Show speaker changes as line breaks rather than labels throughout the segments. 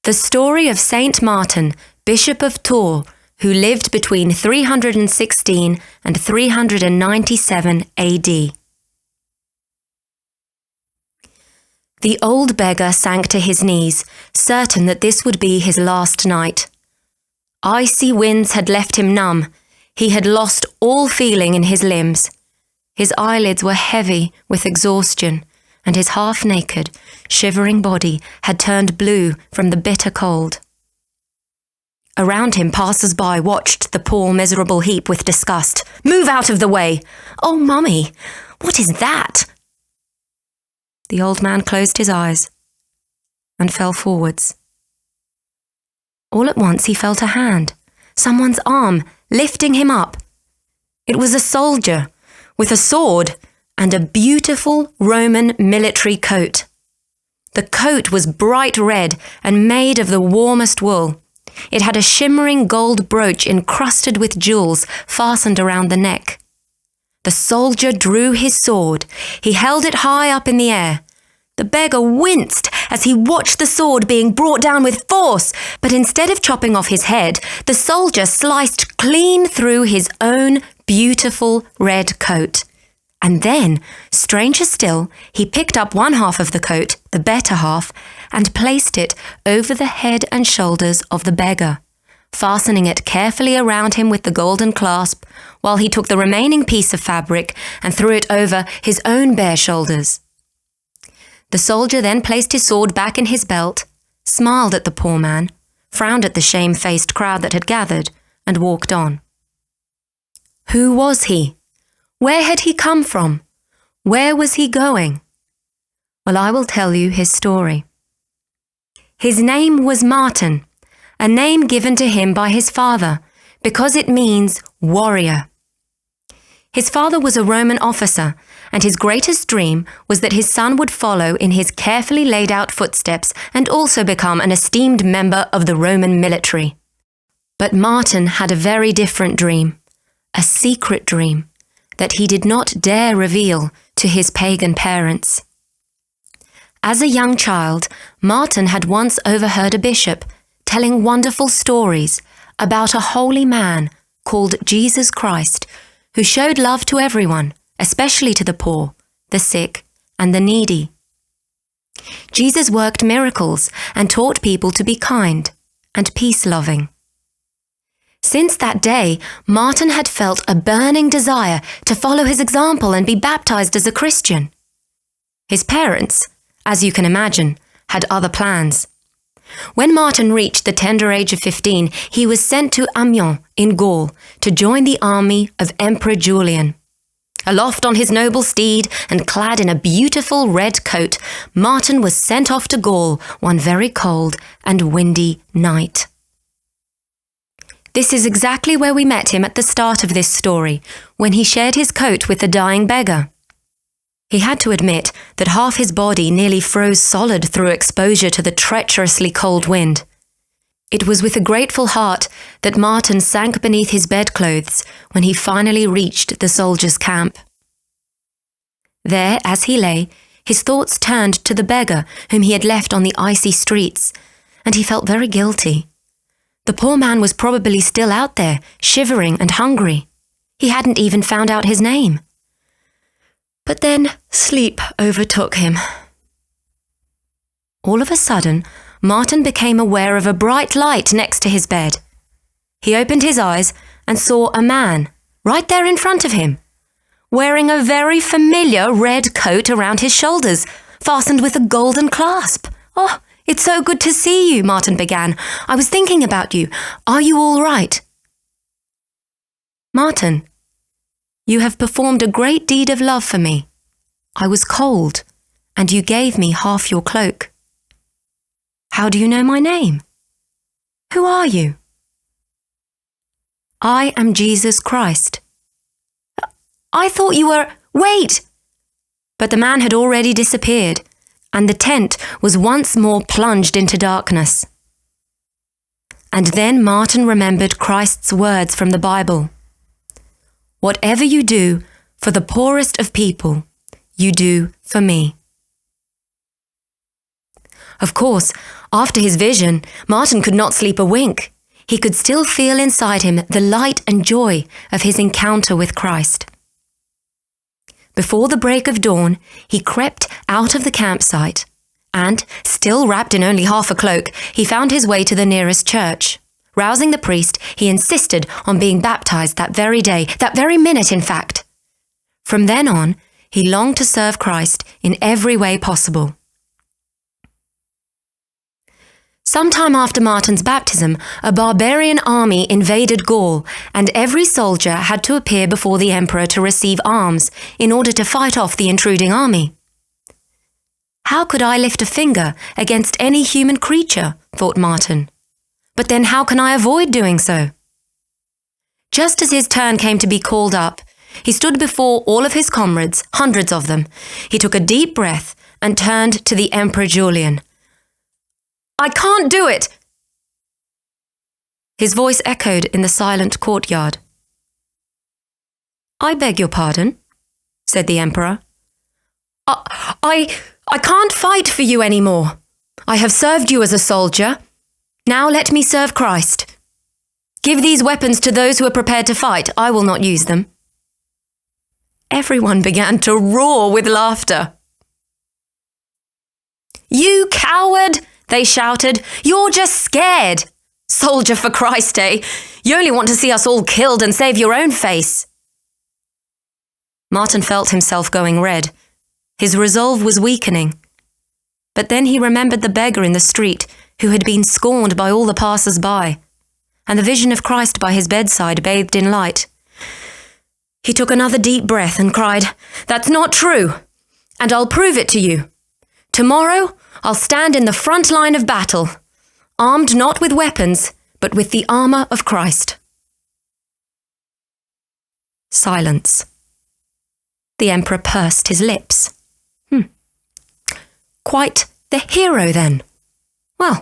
The story of Saint Martin, Bishop of Tours, who lived between 316 and 397 AD. The old beggar sank to his knees, certain that this would be his last night. Icy winds had left him numb. He had lost all feeling in his limbs. His eyelids were heavy with exhaustion, and his half-naked, shivering body had turned blue from the bitter cold. Around him, passers-by watched the poor, miserable heap with disgust. "Move out of the way! Oh, Mummy, what is that?" The old man closed his eyes and fell forwards. All at once he felt a hand, someone's arm, lifting him up. It was a soldier with a sword and a beautiful Roman military coat. The coat was bright red and made of the warmest wool. It had a shimmering gold brooch encrusted with jewels fastened around the neck. The soldier drew his sword. He held it high up in the air. The beggar winced as he watched the sword being brought down with force, but instead of chopping off his head, the soldier sliced clean through his own beautiful red coat. And then, stranger still, he picked up one half of the coat, the better half, and placed it over the head and shoulders of the beggar, fastening it carefully around him with the golden clasp, while he took the remaining piece of fabric and threw it over his own bare shoulders. The soldier then placed his sword back in his belt, smiled at the poor man, frowned at the shame-faced crowd that had gathered, and walked on. Who was he? Where had he come from? Where was he going? Well, I will tell you his story. His name was Martin, a name given to him by his father, because it means warrior. His father was a Roman officer, and his greatest dream was that his son would follow in his carefully laid out footsteps and also become an esteemed member of the Roman military. But Martin had a very different dream, a secret dream, that he did not dare reveal to his pagan parents. As a young child, Martin had once overheard a bishop telling wonderful stories about a holy man called Jesus Christ, who showed love to everyone, especially to the poor, the sick, and the needy. Jesus worked miracles and taught people to be kind and peace-loving. Since that day, Martin had felt a burning desire to follow his example and be baptized as a Christian. His parents, as you can imagine, had other plans. When Martin reached the tender age of 15, he was sent to Amiens in Gaul to join the army of Emperor Julian. Aloft on his noble steed and clad in a beautiful red coat, Martin was sent off to Gaul one very cold and windy night. This is exactly where we met him at the start of this story, when he shared his coat with the dying beggar. He had to admit that half his body nearly froze solid through exposure to the treacherously cold wind. It was with a grateful heart that Martin sank beneath his bedclothes when he finally reached the soldiers' camp. There, as he lay, his thoughts turned to the beggar whom he had left on the icy streets, and he felt very guilty. The poor man was probably still out there, shivering and hungry. He hadn't even found out his name. But then sleep overtook him. All of a sudden, Martin became aware of a bright light next to his bed. He opened his eyes and saw a man, right there in front of him, wearing a very familiar red coat around his shoulders, fastened with a golden clasp. "Oh, it's so good to see you," Martin began. "I was thinking about you. Are you all right?" "Martin, you have performed a great deed of love for me. I was cold, and you gave me half your cloak. How do you know my name? Who are you?" "I am Jesus Christ." "I thought you were—" "Wait!" But the man had already disappeared, and the tent was once more plunged into darkness. And then Martin remembered Christ's words from the Bible. "Whatever you do for the poorest of people, you do for me." Of course, After his vision, Martin could not sleep a wink. He could still feel inside him the light and joy of his encounter with Christ. Before the break of dawn, he crept out of the campsite and, still wrapped in only half a cloak, he found his way to the nearest church. Rousing the priest, he insisted on being baptized that very day, that very minute, in fact. From then on, he longed to serve Christ in every way possible. Sometime after Martin's baptism, a barbarian army invaded Gaul, and every soldier had to appear before the emperor to receive arms in order to fight off the intruding army. How could I lift a finger against any human creature, thought Martin. But then how can I avoid doing so? Just as his turn came to be called up, he stood before all of his comrades, hundreds of them. He took a deep breath and turned to the Emperor Julian. "I can't do it!" His voice echoed in the silent courtyard. "I beg your pardon," said the Emperor. I can't fight for you anymore. I have served you as a soldier. Now let me serve Christ. Give these weapons to those who are prepared to fight. I will not use them." Everyone began to roar with laughter. "You coward!" they shouted. "You're just scared. Soldier for Christ, eh? You only want to see us all killed and save your own face." Martin felt himself going red. His resolve was weakening. But then he remembered the beggar in the street who had been scorned by all the passers-by, and the vision of Christ by his bedside bathed in light. He took another deep breath and cried, "That's not true, and I'll prove it to you. Tomorrow, I'll stand in the front line of battle, armed not with weapons, but with the armor of Christ." Silence. The emperor pursed his lips. Quite the hero, then. Well,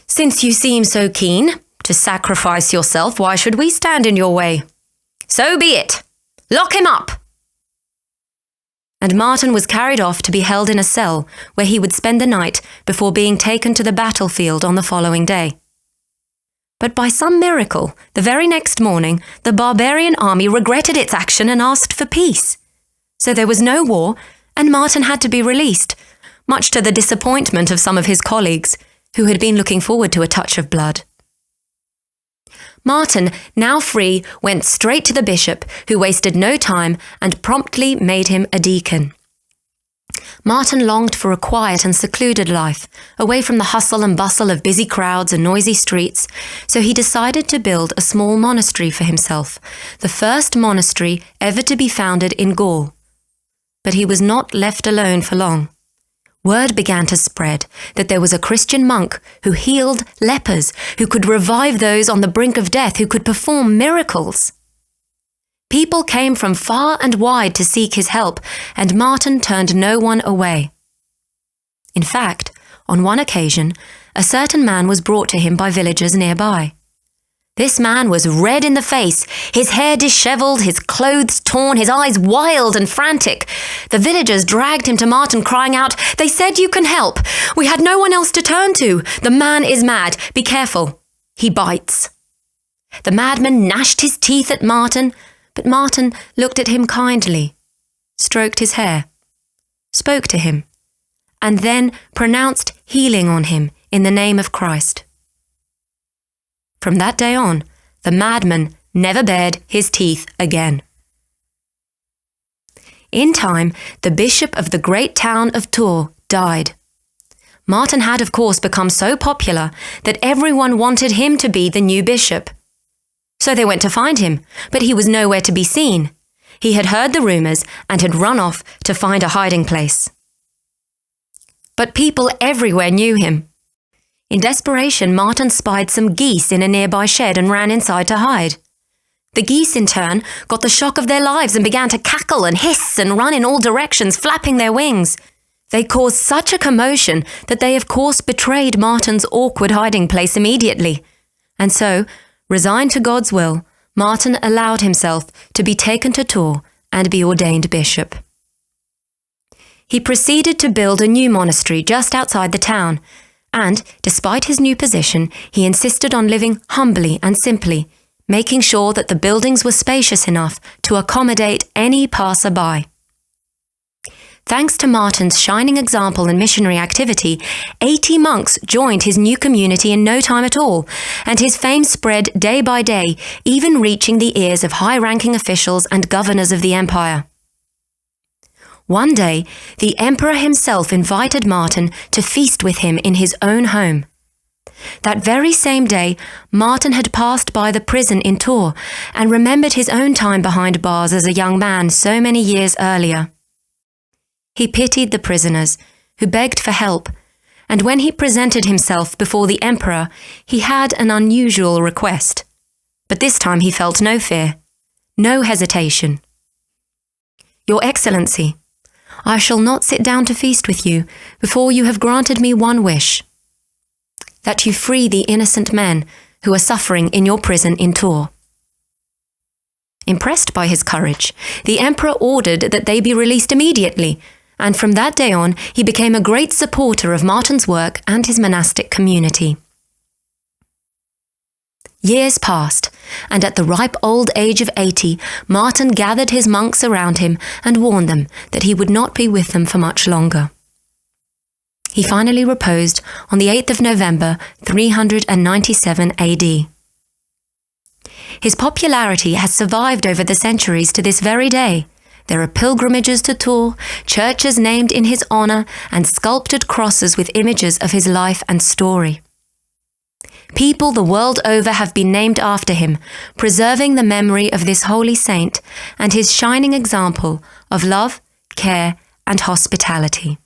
since you seem so keen to sacrifice yourself, why should we stand in your way? So be it. Lock him up. And Martin was carried off to be held in a cell where he would spend the night before being taken to the battlefield on the following day. But by some miracle, the very next morning, the barbarian army regretted its action and asked for peace. So there was no war, and Martin had to be released, much to the disappointment of some of his colleagues, who had been looking forward to a touch of blood. Martin, now free, went straight to the bishop, who wasted no time and promptly made him a deacon. Martin longed for a quiet and secluded life, away from the hustle and bustle of busy crowds and noisy streets, so he decided to build a small monastery for himself, the first monastery ever to be founded in Gaul. But he was not left alone for long. Word began to spread that there was a Christian monk who healed lepers, who could revive those on the brink of death, who could perform miracles. People came from far and wide to seek his help, and Martin turned no one away. In fact, on one occasion, a certain man was brought to him by villagers nearby. This man was red in the face, his hair dishevelled, his clothes torn, his eyes wild and frantic. The villagers dragged him to Martin, crying out, "They said you can help. We had no one else to turn to. The man is mad. Be careful. He bites." The madman gnashed his teeth at Martin, but Martin looked at him kindly, stroked his hair, spoke to him, and then pronounced healing on him in the name of Christ. From that day on, the madman never bared his teeth again. In time, the bishop of the great town of Tours died. Martin had, of course, become so popular that everyone wanted him to be the new bishop. So they went to find him, but he was nowhere to be seen. He had heard the rumours and had run off to find a hiding place. But people everywhere knew him. In desperation, Martin spied some geese in a nearby shed and ran inside to hide. The geese, in turn, got the shock of their lives and began to cackle and hiss and run in all directions, flapping their wings. They caused such a commotion that they, of course, betrayed Martin's awkward hiding place immediately. And so, resigned to God's will, Martin allowed himself to be taken to Tours and be ordained bishop. He proceeded to build a new monastery just outside the town, And, despite his new position, he insisted on living humbly and simply, making sure that the buildings were spacious enough to accommodate any passer-by. Thanks to Martin's shining example and missionary activity, 80 monks joined his new community in no time at all, and his fame spread day by day, even reaching the ears of high-ranking officials and governors of the empire. One day, the emperor himself invited Martin to feast with him in his own home. That very same day, Martin had passed by the prison in Tours and remembered his own time behind bars as a young man so many years earlier. He pitied the prisoners, who begged for help, and when he presented himself before the emperor, he had an unusual request. But this time he felt no fear, no hesitation. "Your Excellency, I shall not sit down to feast with you before you have granted me one wish: that you free the innocent men who are suffering in your prison in Tours." Impressed by his courage, the emperor ordered that they be released immediately, and from that day on he became a great supporter of Martin's work and his monastic community. Years passed, and at the ripe old age of 80, Martin gathered his monks around him and warned them that he would not be with them for much longer. He finally reposed on the 8th of November, 397 AD. His popularity has survived over the centuries to this very day. There are pilgrimages to Tours, churches named in his honor, and sculpted crosses with images of his life and story. People the world over have been named after him, preserving the memory of this holy saint and his shining example of love, care, and hospitality.